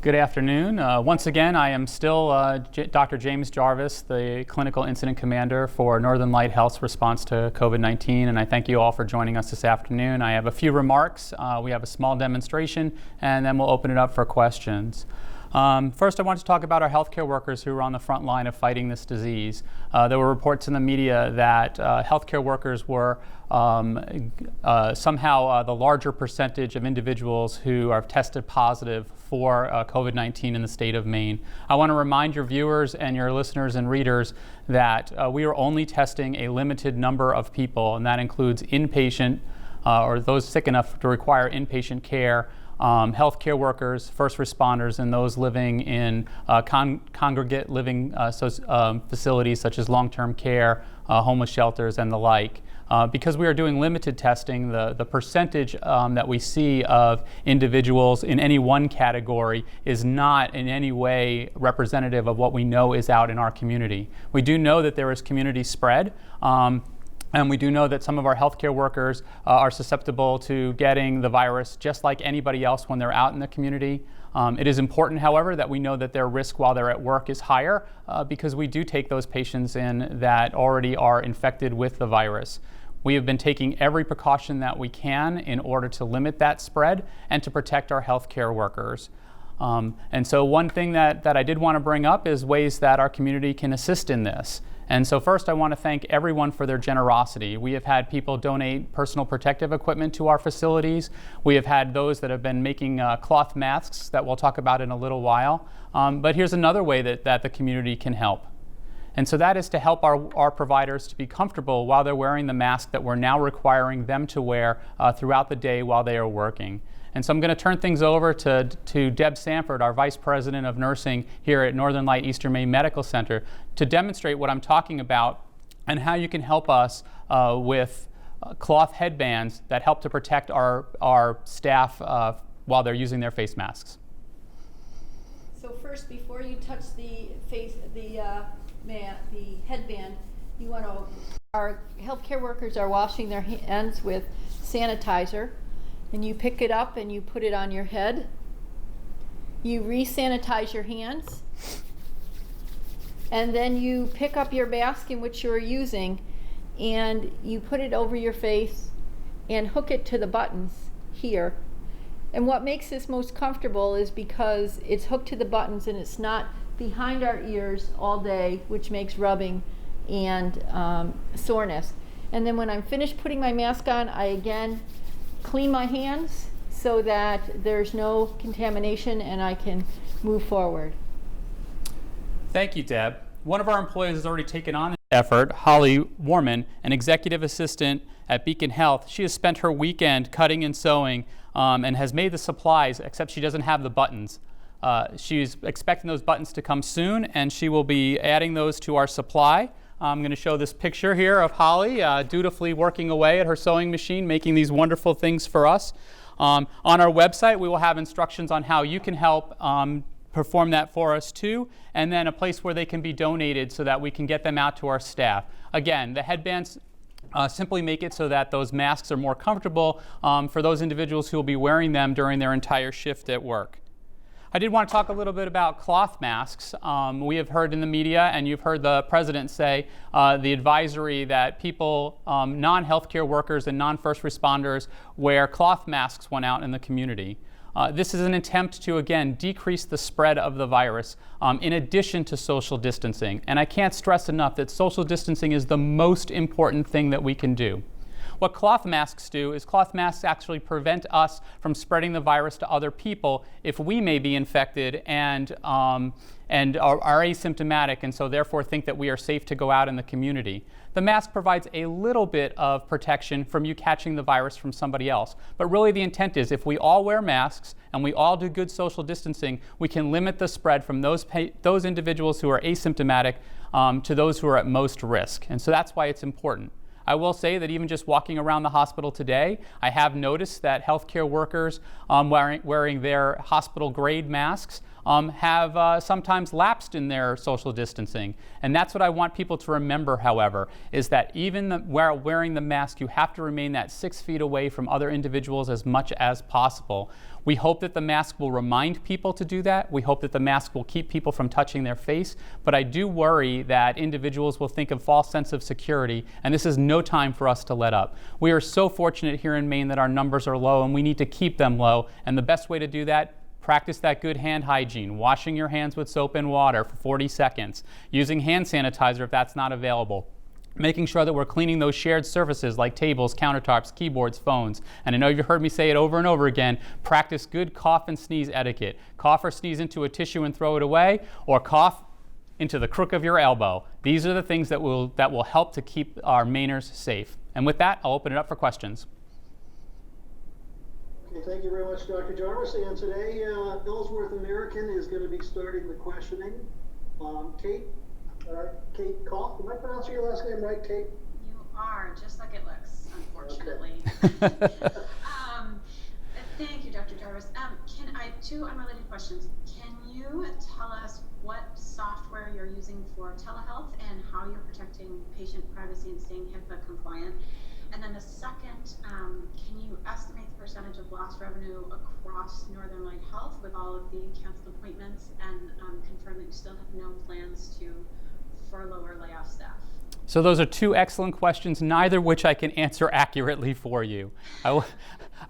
Good afternoon. Once again, I am still Dr. James Jarvis, the Clinical Incident Commander for Northern Light Health's response to COVID-19, and I thank you all for joining us this afternoon. I have a few remarks. We have a small demonstration, and then we'll open it up for questions. First, I want to talk about our healthcare workers who are on the front line of fighting this disease. There were reports in the media that healthcare workers were somehow the larger percentage of individuals who are tested positive for COVID-19 in the state of Maine. I want to remind your viewers and your listeners and readers that we are only testing a limited number of people, and that includes inpatient or those sick enough to require inpatient care, healthcare workers, first responders, and those living in congregate living facilities such as long-term care, homeless shelters, and the like. Because we are doing limited testing, the percentage that we see of individuals in any one category is not in any way representative of what we know is out in our community. We do know that there is community spread. And we do know that some of our healthcare workers are susceptible to getting the virus just like anybody else when they're out in the community. It is important, however, that we know that their risk while they're at work is higher because we do take those patients in that already are infected with the virus. We have been taking every precaution that we can in order to limit that spread and to protect our healthcare workers. And so one thing that I did want to bring up is ways that our community can assist in this. And so first, I want to thank everyone for their generosity. We have had people donate personal protective equipment to our facilities. We have had those that have been making cloth masks that we'll talk about in a little while. But here's another way that the community can help. And so that is to help our providers to be comfortable while they're wearing the mask that we're now requiring them to wear throughout the day while they are working. And so I'm going to turn things over to Deb Sanford, our Vice President of Nursing here at Northern Light Eastern Maine Medical Center, to demonstrate what I'm talking about and how you can help us with cloth headbands that help to protect our staff while they're using their face masks. So first, before you touch the headband, you want to. Our healthcare workers are washing their hands with sanitizer. And you pick it up and you put it on your head. You re-sanitize your hands. And then you pick up your mask in which you're using and you put it over your face and hook it to the buttons here. And what makes this most comfortable is because it's hooked to the buttons and it's not behind our ears all day, which makes rubbing and soreness. And then when I'm finished putting my mask on, I again clean my hands so that there's no contamination and I can move forward. Thank you, Deb. One of our employees has already taken on this effort, Holly Warman, an executive assistant at Beacon Health. She has spent her weekend cutting and sewing and has made the supplies, except she doesn't have the buttons. She's expecting those buttons to come soon, and she will be adding those to our supply. I'm going to show this picture here of Holly dutifully working away at her sewing machine, making these wonderful things for us. On our website, we will have instructions on how you can help perform that for us too, and then a place where they can be donated so that we can get them out to our staff. Again, the headbands simply make it so that those masks are more comfortable for those individuals who will be wearing them during their entire shift at work. I did want to talk a little bit about cloth masks. We have heard in the media, and you've heard the president say the advisory that people, non-healthcare workers and non-first responders, wear cloth masks when out in the community. This is an attempt to, again, decrease the spread of the virus in addition to social distancing. And I can't stress enough that social distancing is the most important thing that we can do. What cloth masks do is cloth masks actually prevent us from spreading the virus to other people if we may be infected and are asymptomatic and so therefore think that we are safe to go out in the community. The mask provides a little bit of protection from you catching the virus from somebody else. But really the intent is if we all wear masks and we all do good social distancing, we can limit the spread from those individuals who are asymptomatic to those who are at most risk. And so that's why it's important. I will say that even just walking around the hospital today, I have noticed that healthcare workers wearing their hospital grade masks have sometimes lapsed in their social distancing. And that's what I want people to remember, however, is that even while wearing the mask, you have to remain that 6 feet away from other individuals as much as possible. We hope that the mask will remind people to do that. We hope that the mask will keep people from touching their face. But I do worry that individuals will think of false sense of security, and this is no time for us to let up. We are so fortunate here in Maine that our numbers are low, and we need to keep them low. And the best way to do that, practice that good hand hygiene, washing your hands with soap and water for 40 seconds, using hand sanitizer if that's not available, making sure that we're cleaning those shared surfaces like tables, countertops, keyboards, phones. And I know you've heard me say it over and over again, practice good cough and sneeze etiquette. Cough or sneeze into a tissue and throw it away, or cough into the crook of your elbow. These are the things that will help to keep our Mainers safe. And with that, I'll open it up for questions. Okay, thank you very much, Dr. Jarvis. And today, Ellsworth American is going to be starting the questioning. Kate Koff, am I pronouncing your last name right, Kate? You are, just like it looks, unfortunately. Okay. Thank you, Dr. Jarvis. I have two unrelated questions. Can you tell us what software you're using for telehealth and how you're protecting patient privacy and staying HIPAA compliant? And then the second, can you estimate the percentage of lost revenue across Northern Light Health with all of the canceled appointments, and confirm that you still have no plans to furlough or lay off staff? So those are two excellent questions, neither which I can answer accurately for you.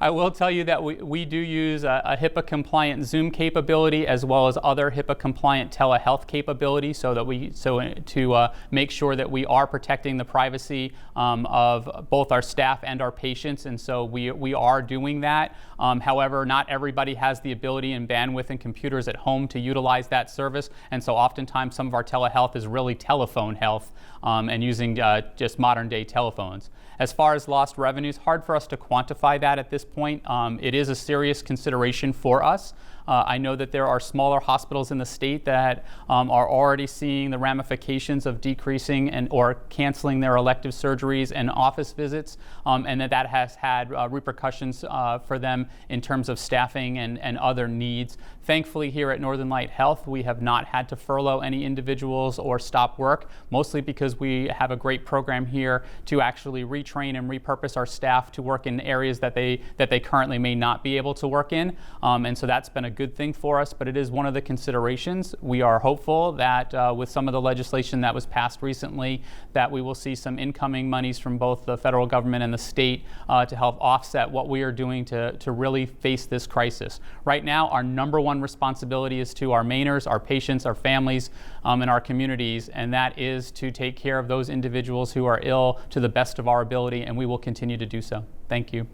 I will tell you that we do use a HIPAA-compliant Zoom capability as well as other HIPAA-compliant telehealth capability, to make sure that we are protecting the privacy of both our staff and our patients, and so we are doing that. However, not everybody has the ability and bandwidth and computers at home to utilize that service, and so oftentimes some of our telehealth is really telephone health and using just modern-day telephones. As far as lost revenues, hard for us to quantify that at this point. It is a serious consideration for us. I know that there are smaller hospitals in the state that are already seeing the ramifications of decreasing or canceling their elective surgeries and office visits, and that has had repercussions for them in terms of staffing and other needs. Thankfully, here at Northern Light Health, we have not had to furlough any individuals or stop work, mostly because we have a great program here to actually retrain and repurpose our staff to work in areas that they currently may not be able to work in, and so that's been a good thing for us, but it is one of the considerations. We are hopeful that with some of the legislation that was passed recently, that we will see some incoming monies from both the federal government and the state to help offset what we are doing to really face this crisis. Right now, our number one responsibility is to our Mainers, our patients, our families, and our communities, and that is to take care of those individuals who are ill to the best of our ability, and we will continue to do so. Thank you.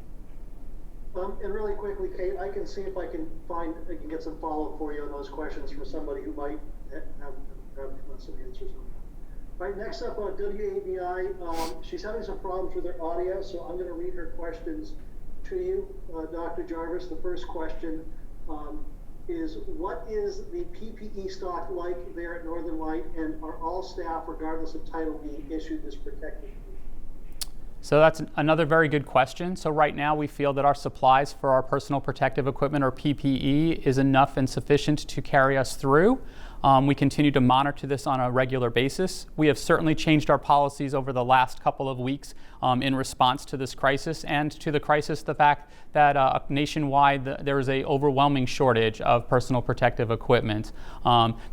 And really quickly, Kate, I can see if I can get some follow-up for you on those questions from somebody who might have some answers on that. All right, next up on WABI, she's having some problems with her audio, so I'm going to read her questions to you, Dr. Jarvis. The first question is, what is the PPE stock like there at Northern Light, and are all staff, regardless of title, being issued this protective? So that's another very good question. So right now we feel that our supplies for our personal protective equipment, or PPE, is enough and sufficient to carry us through. We continue to monitor this on a regular basis. We have certainly changed our policies over the last couple of weeks in response to this crisis, and to the crisis, the fact that nationwide there is an overwhelming shortage of personal protective equipment.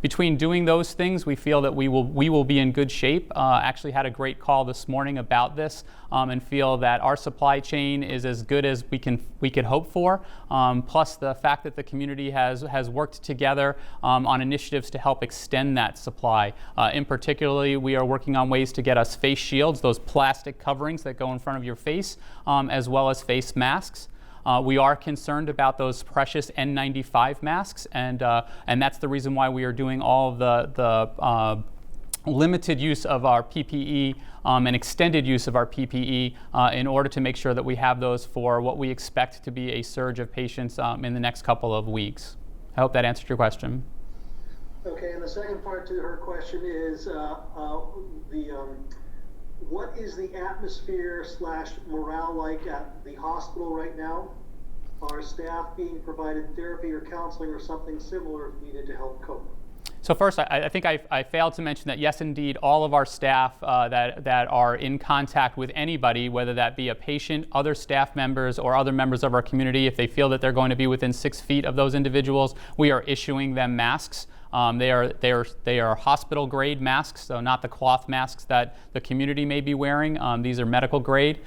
Between doing those things, we feel that we will be in good shape. Actually had a great call this morning about this, and feel that our supply chain is as good as we could hope for. Plus the fact that the community has worked together on initiatives to help extend that supply. In particularly, we are working on ways to get us face shields, those plastic coverings that go in front of your face, as well as face masks. We are concerned about those precious N95 masks, and that's the reason why we are doing all of the limited use of our PPE and extended use of our PPE in order to make sure that we have those for what we expect to be a surge of patients in the next couple of weeks. I hope that answered your question. Okay, and the second part to her question is what is the atmosphere / morale like at the hospital right now? Are staff being provided therapy or counseling or something similar if needed to help cope? So first, I think I failed to mention that yes, indeed, all of our staff that are in contact with anybody, whether that be a patient, other staff members, or other members of our community, if they feel that they're going to be within 6 feet of those individuals, we are issuing them masks. They are hospital grade masks, so not the cloth masks that the community may be wearing. These are medical grade,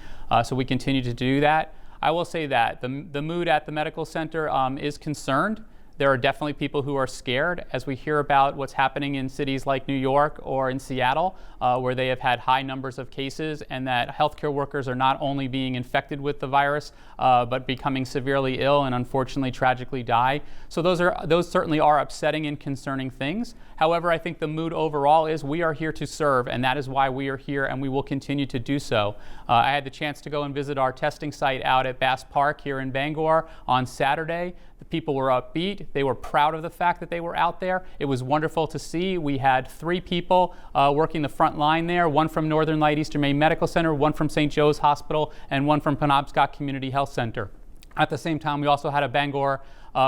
so we continue to do that. I will say that the mood at the medical center is concerned. There are definitely people who are scared as we hear about what's happening in cities like New York or in Seattle, where they have had high numbers of cases, and that healthcare workers are not only being infected with the virus, but becoming severely ill and unfortunately tragically die. So those certainly are upsetting and concerning things. However, I think the mood overall is we are here to serve, and that is why we are here, and we will continue to do so. I had the chance to go and visit our testing site out at Bass Park here in Bangor on Saturday. The people were upbeat. They were proud of the fact that they were out there. It was wonderful to see. We had 3 people working the front line there, one from Northern Light Eastern Maine Medical Center, one from St. Joe's Hospital, and one from Penobscot Community Health Center. At the same time, we also had a Bangor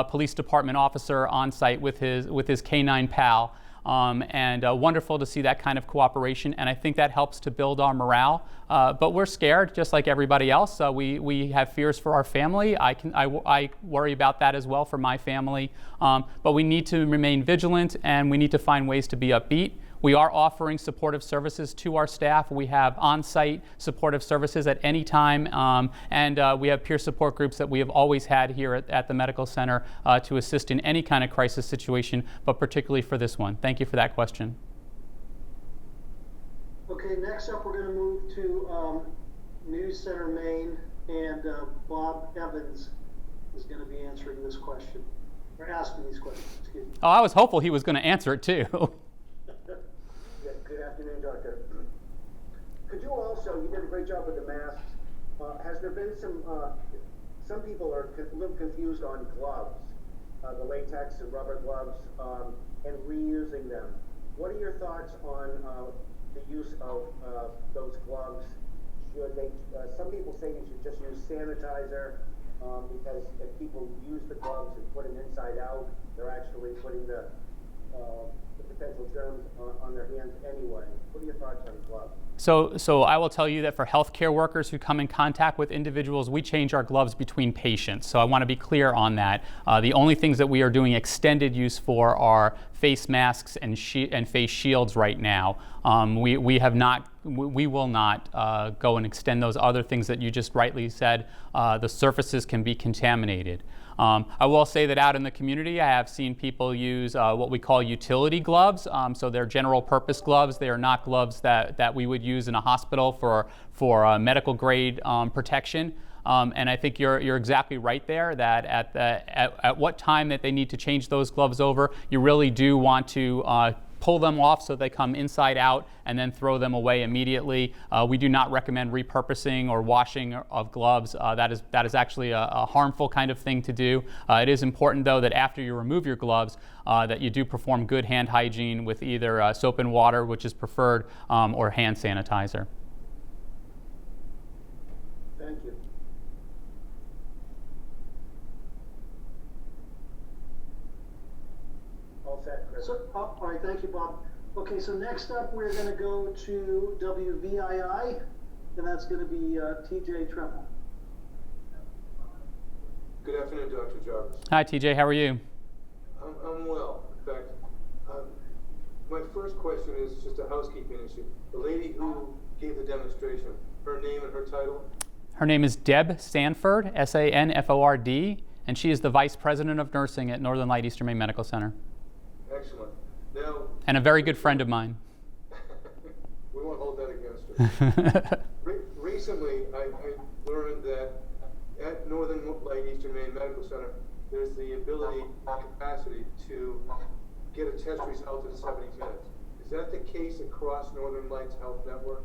Police Department officer on site with his canine pal. And wonderful to see that kind of cooperation, and I think that helps to build our morale. But we're scared, just like everybody else. We have fears for our family. I worry about that as well for my family. But we need to remain vigilant, and we need to find ways to be upbeat. We are offering supportive services to our staff. We have on-site supportive services at any time, and we have peer support groups that we have always had here at the medical center to assist in any kind of crisis situation, but particularly for this one. Thank you for that question. Okay, next up we're going to move to News Center Maine, and Bob Evans is going to be answering this question, or asking these questions, excuse me. Oh, I was hopeful he was going to answer it too. Yeah, good afternoon, Doctor. Could you also, you did a great job with the masks. Has there been some people are a little confused on gloves, the latex and rubber gloves, and reusing them. What are your thoughts on the use of those gloves? Should they, some people say you should just use sanitizer, because if people use the gloves and put them inside out, they're actually putting the potential germs on their hands anyway. What are your thoughts on gloves? So I will tell you that for healthcare workers who come in contact with individuals, we change our gloves between patients. So I want to be clear on that. The only things that we are doing extended use for are face masks and face shields right now. We will not go and extend those other things that you just rightly said. The surfaces can be contaminated. I will say that out in the community, I have seen people use what we call utility gloves. So they're general purpose gloves. They are not gloves that we would use in a hospital for medical grade protection. And I think you're exactly right there that at what time that they need to change those gloves over, you really do want to pull them off so they come inside out and then throw them away immediately. We do not recommend repurposing or washing of gloves. That is actually a harmful kind of thing to do. It is important though that after you remove your gloves that you do perform good hand hygiene with either soap and water, which is preferred, or hand sanitizer. Thank you. All set, Chris. So, all right, thank you, Bob. Okay, so next up we're going to go to WVII, and that's going to be TJ Tremble. Good afternoon, Dr. Jarvis. Hi, TJ. How are you? I'm well. In fact, my first question is just a housekeeping issue. The lady who gave the demonstration, her name and her title? Her name is Deb Sanford, S-A-N-F-O-R-D, and she is the Vice President of Nursing at Northern Light Eastern Maine Medical Center. Excellent. Now, And a very good friend of mine. we won't hold that against her. Recently, I learned that at Northern Light Eastern Maine Medical Center, there's the ability and capacity to get a test result in 70 minutes. Is that the case across Northern Lights Health Network?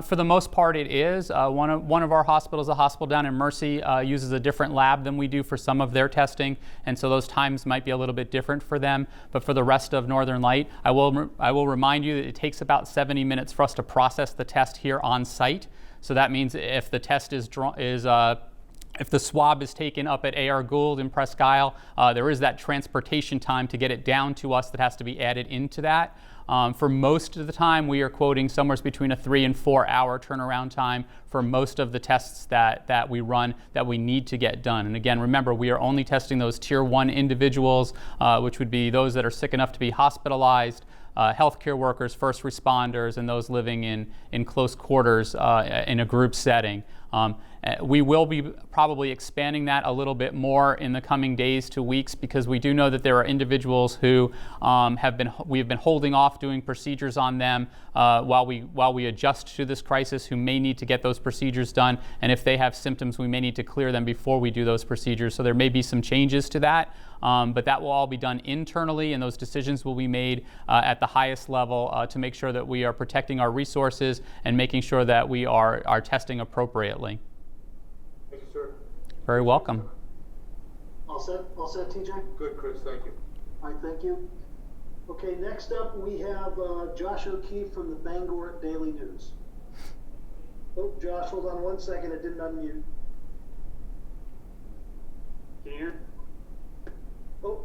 For the most part, it is. One of our hospitals, a hospital down in Mercy, uses a different lab than we do for some of their testing, and so those times might be a little bit different for them. But for the rest of Northern Light, I will remind you that it takes about 70 minutes for us to process the test here on site. So that means if the test is If the swab is taken up at A.R. Gould in Presque Isle, there is that transportation time to get it down to us that has to be added into that. For most of the time, we are quoting somewhere between a 3 and 4 hour turnaround time for most of the tests that we run that we need to get done. And again, remember, we are only testing those Tier 1 individuals, which would be those that are sick enough to be hospitalized, healthcare workers, first responders, and those living in close quarters in a group setting. We will be probably expanding that a little bit more in the coming days to weeks, because we do know that there are individuals who we have been holding off doing procedures on them while we adjust to this crisis, who may need to get those procedures done, and if they have symptoms, we may need to clear them before we do those procedures. So there may be some changes to that, but that will all be done internally, and those decisions will be made at the highest level to make sure that we are protecting our resources and making sure that we are testing appropriately. Thank you, sir. Very welcome. All set, TJ? Good, Chris, thank you. All right, thank you. Okay, next up, we have Josh O'Keefe from the Bangor Daily News. Oh, Josh, hold on 1 second, it didn't unmute. Can you hear? Oh,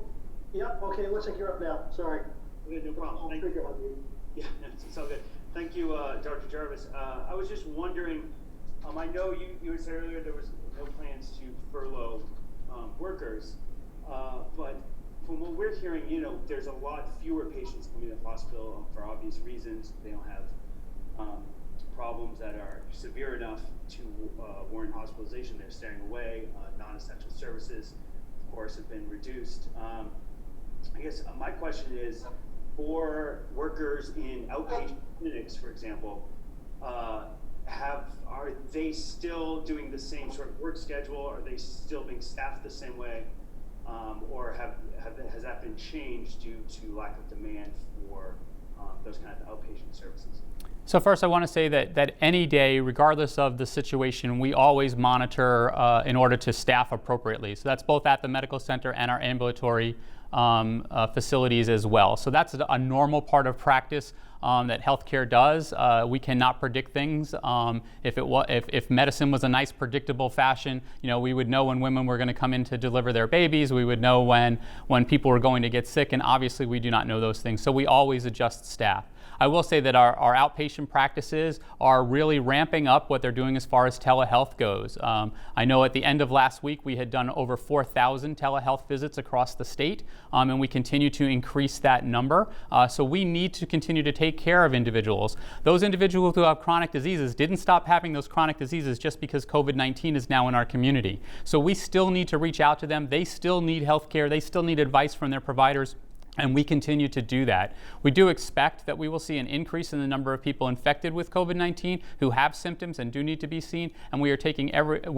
yeah, okay, looks like you're up now, sorry. Okay, no problem. Thank Trigger you. on you. Yeah, it's all good. Thank you, Dr. Jarvis. I was just wondering, I know you had said earlier there was no plans to furlough workers, but from what we're hearing, there's a lot fewer patients coming to the hospital for obvious reasons. They don't have problems that are severe enough to warrant hospitalization. They're staying away. Non-essential services, of course, have been reduced. I guess my question is, for workers in outpatient clinics, for example, are they still doing the same sort of work schedule? Are they still being staffed the same way? Or has that been changed due to lack of demand for those kind of outpatient services? So first, I want to say that any day, regardless of the situation, we always monitor in order to staff appropriately. So that's both at the medical center and our ambulatory facilities as well. So that's a normal part of practice that healthcare does. We cannot predict things. If medicine was a nice predictable fashion, we would know when women were going to come in to deliver their babies. We would know when people were going to get sick, and obviously we do not know those things. So we always adjust staff. I will say that our outpatient practices are really ramping up what they're doing as far as telehealth goes. I know at the end of last week we had done over 4,000 telehealth visits across the state, and we continue to increase that number. So we need to continue to take care of individuals. Those individuals who have chronic diseases didn't stop having those chronic diseases just because COVID-19 is now in our community. So we still need to reach out to them. They still need health care. They still need advice from their providers. And we continue to do that. We do expect that we will see an increase in the number of people infected with COVID-19 who have symptoms and do need to be seen, and we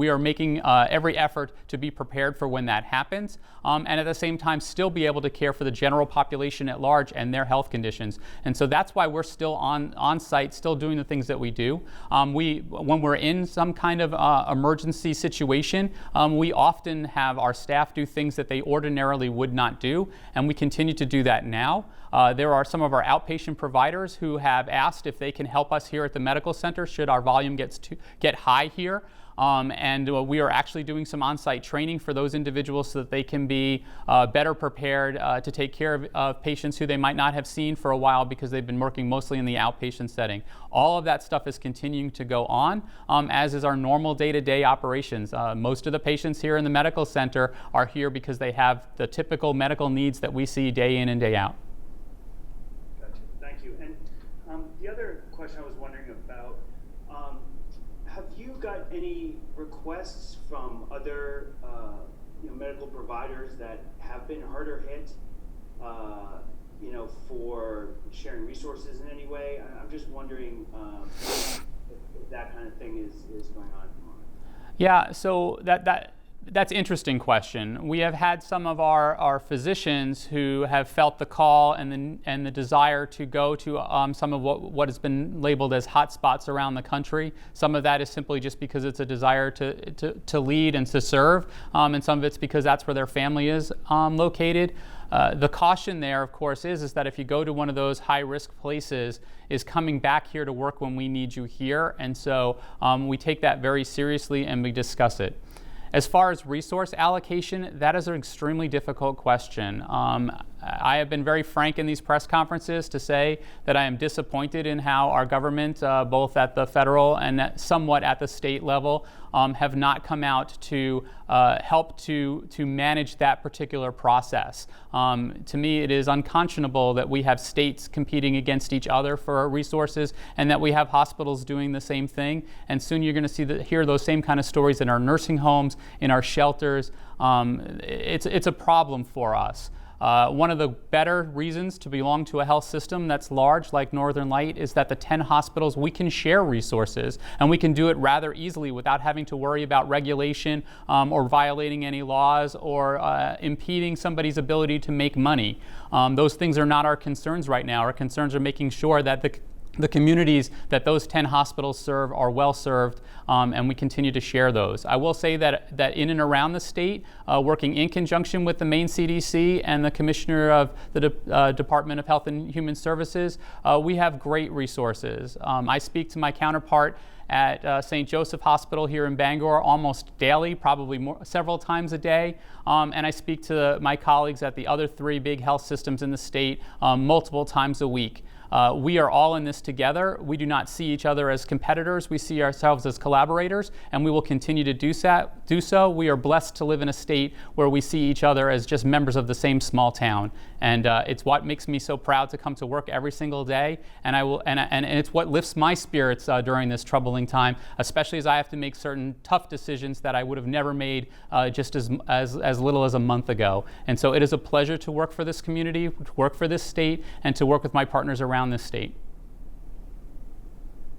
are making every effort to be prepared for when that happens, and at the same time still be able to care for the general population at large and their health conditions. And so that's why we're still on site, still doing the things that we do. When we're in some kind of emergency situation, we often have our staff do things that they ordinarily would not do, and we continue to do that now. There are some of our outpatient providers who have asked if they can help us here at the medical center should our volume get high here. And we are actually doing some on-site training for those individuals so that they can be better prepared to take care of patients who they might not have seen for a while because they've been working mostly in the outpatient setting. All of that stuff is continuing to go on, as is our normal day-to-day operations. Most of the patients here in the medical center are here because they have the typical medical needs that we see day in and day out. Gotcha. Thank you. And the other question I was wondering about, have you got any requests from other medical providers that have been harder hit, for sharing resources in any way? I'm just wondering if that kind of thing is going on at the moment. Yeah, so that's an interesting question. We have had some of our physicians who have felt the call and the desire to go to some of what has been labeled as hotspots around the country. Some of that is simply just because it's a desire to lead and to serve, and some of it's because that's where their family is located. The caution there, of course, is that if you go to one of those high-risk places, is coming back here to work when we need you here. And so we take that very seriously and we discuss it. As far as resource allocation, that is an extremely difficult question. I have been very frank in these press conferences to say that I am disappointed in how our government, both at the federal and somewhat at the state level, have not come out to help to manage that particular process. To me, it is unconscionable that we have states competing against each other for resources and that we have hospitals doing the same thing. And soon you're going to hear those same kind of stories in our nursing homes, in our shelters. It's a problem for us. One of the better reasons to belong to a health system that's large like Northern Light is that the 10 hospitals, we can share resources and we can do it rather easily without having to worry about regulation or violating any laws or impeding somebody's ability to make money. Those things are not our concerns right now. Our concerns are making sure that the communities that those 10 hospitals serve are well served, and we continue to share those. I will say that in and around the state, working in conjunction with the Maine CDC and the Commissioner of the Department of Health and Human Services, we have great resources. I speak to my counterpart at St. Joseph Hospital here in Bangor almost daily, probably several times a day. And I speak to my colleagues at the other 3 big health systems in the state multiple times a week. We are all in this together. We do not see each other as competitors. We see ourselves as collaborators, and we will continue to do so. We are blessed to live in a state where we see each other as just members of the same small town. And it's what makes me so proud to come to work every single day. And it's what lifts my spirits during this troubling time, especially as I have to make certain tough decisions that I would have never made just as little as a month ago. And so it is a pleasure to work for this community, to work for this state, and to work with my partners around this state.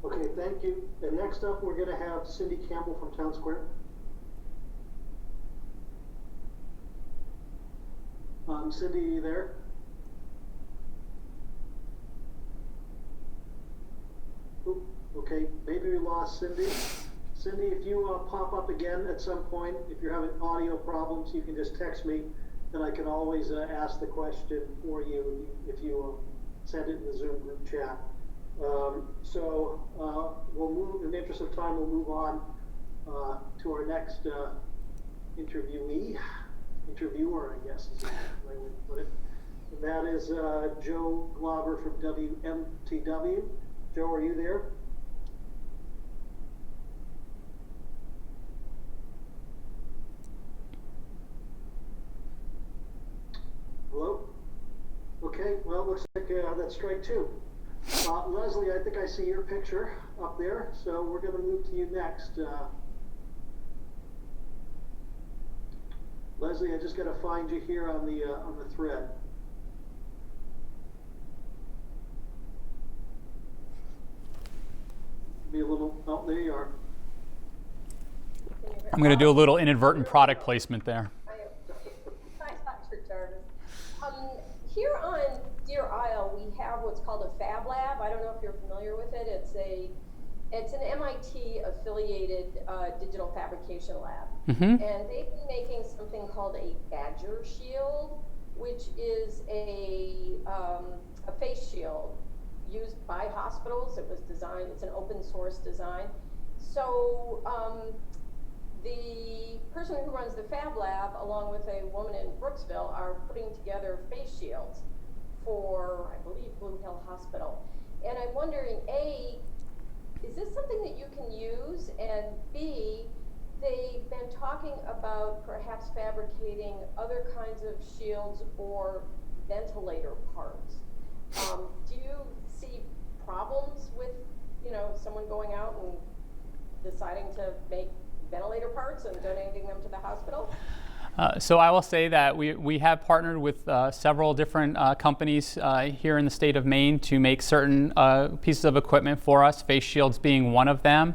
Okay, thank you. And next up, we're going to have Cindy Campbell from Town Square. Cindy, are you there? Oop, okay, maybe we lost Cindy. Cindy, if you pop up again at some point, if you're having audio problems, you can just text me, and I can always ask the question for you if you send it in the Zoom group chat. So we'll move, in the interest of time, we'll move on to our next interviewer, I guess is the way we put it. And that is Joe Glauber from WMTW. Joe, are you there? Hello? Okay, well, it looks like that's strike 2. Leslie, I think I see your picture up there, so we're going to move to you next. Leslie, I just got to find you here on the thread. Be a little. Oh, there you are. I'm going to do a little inadvertent product placement there. Hi, Dr. Jarvis. Here on Deer Isle, we have what's called a Fab Lab. I don't know if you're familiar with it. It's an MIT affiliated digital fabrication lab. Mm-hmm. And they've been making something called a Badger Shield, which is a face shield used by hospitals. It's an open source design. So the person who runs the Fab Lab, along with a woman in Brooksville, are putting together face shields for, I believe, Blue Hill Hospital. And I'm wondering, A, is this something that you can use? And B, they've been talking about perhaps fabricating other kinds of shields or ventilator parts. Do you see problems with, someone going out and deciding to make ventilator parts and donating them to the hospital? So I will say that we have partnered with several different companies here in the state of Maine to make certain pieces of equipment for us, face shields being one of them.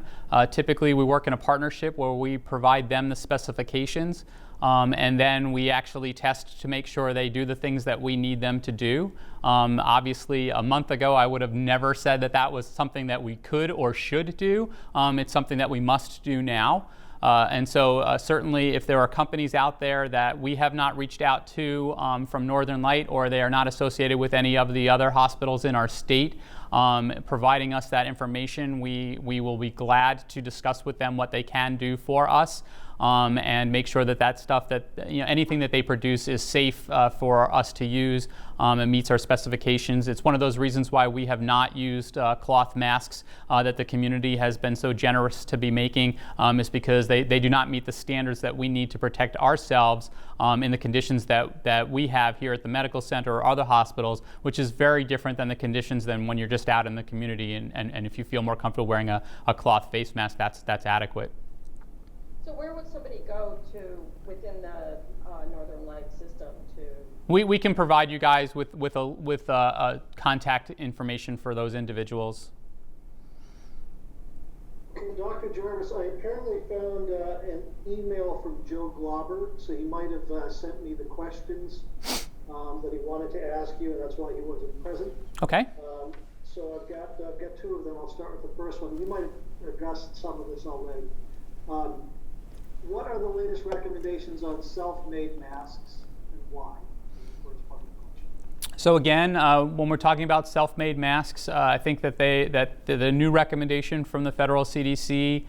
Typically we work in a partnership where we provide them the specifications and then we actually test to make sure they do the things that we need them to do. Obviously a month ago I would have never said that was something that we could or should do. It's something that we must do now. And so certainly if there are companies out there that we have not reached out to from Northern Light, or they are not associated with any of the other hospitals in our state, providing us that information, we will be glad to discuss with them what they can do for us. and make sure that that stuff that, anything that they produce is safe for us to use and meets our specifications. It's one of those reasons why we have not used cloth masks that the community has been so generous to be making, is because they do not meet the standards that we need to protect ourselves in the conditions that we have here at the medical center or other hospitals, which is very different than the conditions than when you're just out in the community. And if you feel more comfortable wearing a cloth face mask, that's adequate. So where would somebody go to within the Northern Lights system to? We can provide you guys with contact information for those individuals. Dr. Jarvis, I apparently found an email from Joe Glauber, so he might have sent me the questions that he wanted to ask you, and that's why he wasn't present. Okay. So I've got two of them. I'll start with the first one. You might have addressed some of this already. What are the latest recommendations on self-made masks and why? First part of the question. So again, when we're talking about self-made masks, I think that the new recommendation from the federal CDC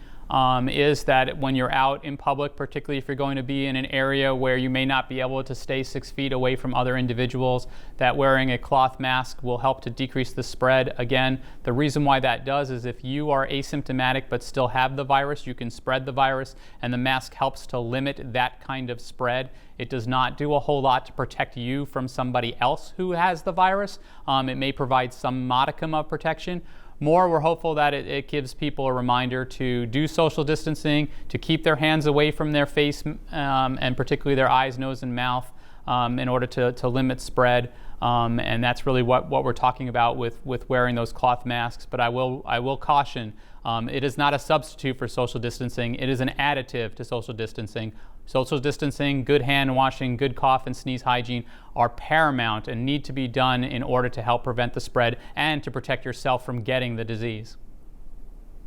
is that when you're out in public, particularly if you're going to be in an area where you may not be able to stay 6 feet away from other individuals, that wearing a cloth mask will help to decrease the spread. Again, the reason why that does is if you are asymptomatic but still have the virus, you can spread the virus, and the mask helps to limit that kind of spread. It does not do a whole lot to protect you from somebody else who has the virus. It may provide some modicum of protection. More, we're hopeful that it gives people a reminder to do social distancing, to keep their hands away from their face, and particularly their eyes, nose, and mouth, in order to limit spread. And that's really what we're talking about with wearing those cloth masks. But I will caution, it is not a substitute for social distancing. It is an additive to social distancing. Social distancing, good hand washing, good cough and sneeze hygiene are paramount and need to be done in order to help prevent the spread and to protect yourself from getting the disease.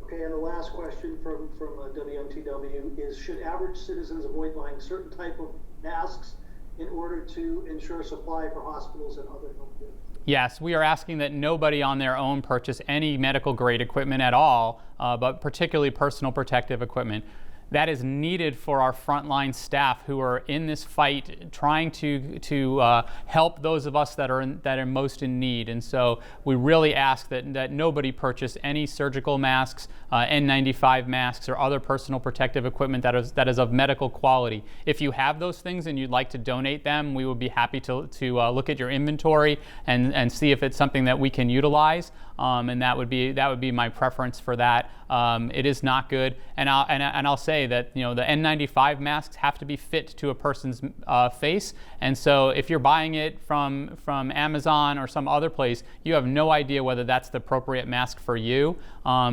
Okay, and the last question from WMTW is, should average citizens avoid buying certain type of masks in order to ensure supply for hospitals and other health goods? Yes, we are asking that nobody on their own purchase any medical grade equipment at all, but particularly personal protective equipment. That is needed for our frontline staff who are in this fight, trying to help those of us that are most in need. And so we really ask that nobody purchase any surgical masks, N95 masks, or other personal protective equipment that is of medical quality. If you have those things and you'd like to donate them, we would be happy to look at your inventory and see if it's something that we can utilize. And that would be my preference for that. It is not good, and I'll say that the N95 masks have to be fit to a person's face, and so if you're buying it from Amazon or some other place, you have no idea whether that's the appropriate mask for you.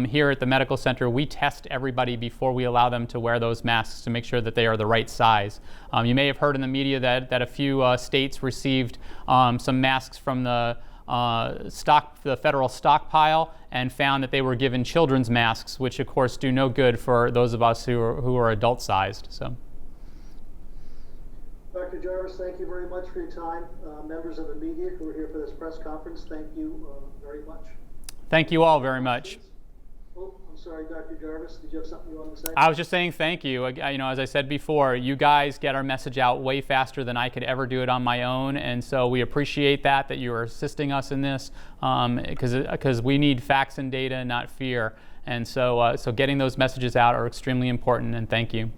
Here at the medical center, we test everybody before we allow them to wear those masks to make sure that they are the right size. You may have heard in the media that a few states received some masks from the federal stockpile and found that they were given children's masks, which of course do no good for those of us who are adult sized. So, Dr. Jarvis, thank you very much for your time. Members of the media who are here for this press conference, thank you very much. Thank you all very much. Oh, I'm sorry, Dr. Jarvis, did you have something you wanted to say? I was just saying thank you. As I said before, you guys get our message out way faster than I could ever do it on my own, and so we appreciate that you are assisting us in this, because we need facts and data, not fear. And so getting those messages out are extremely important, and thank you.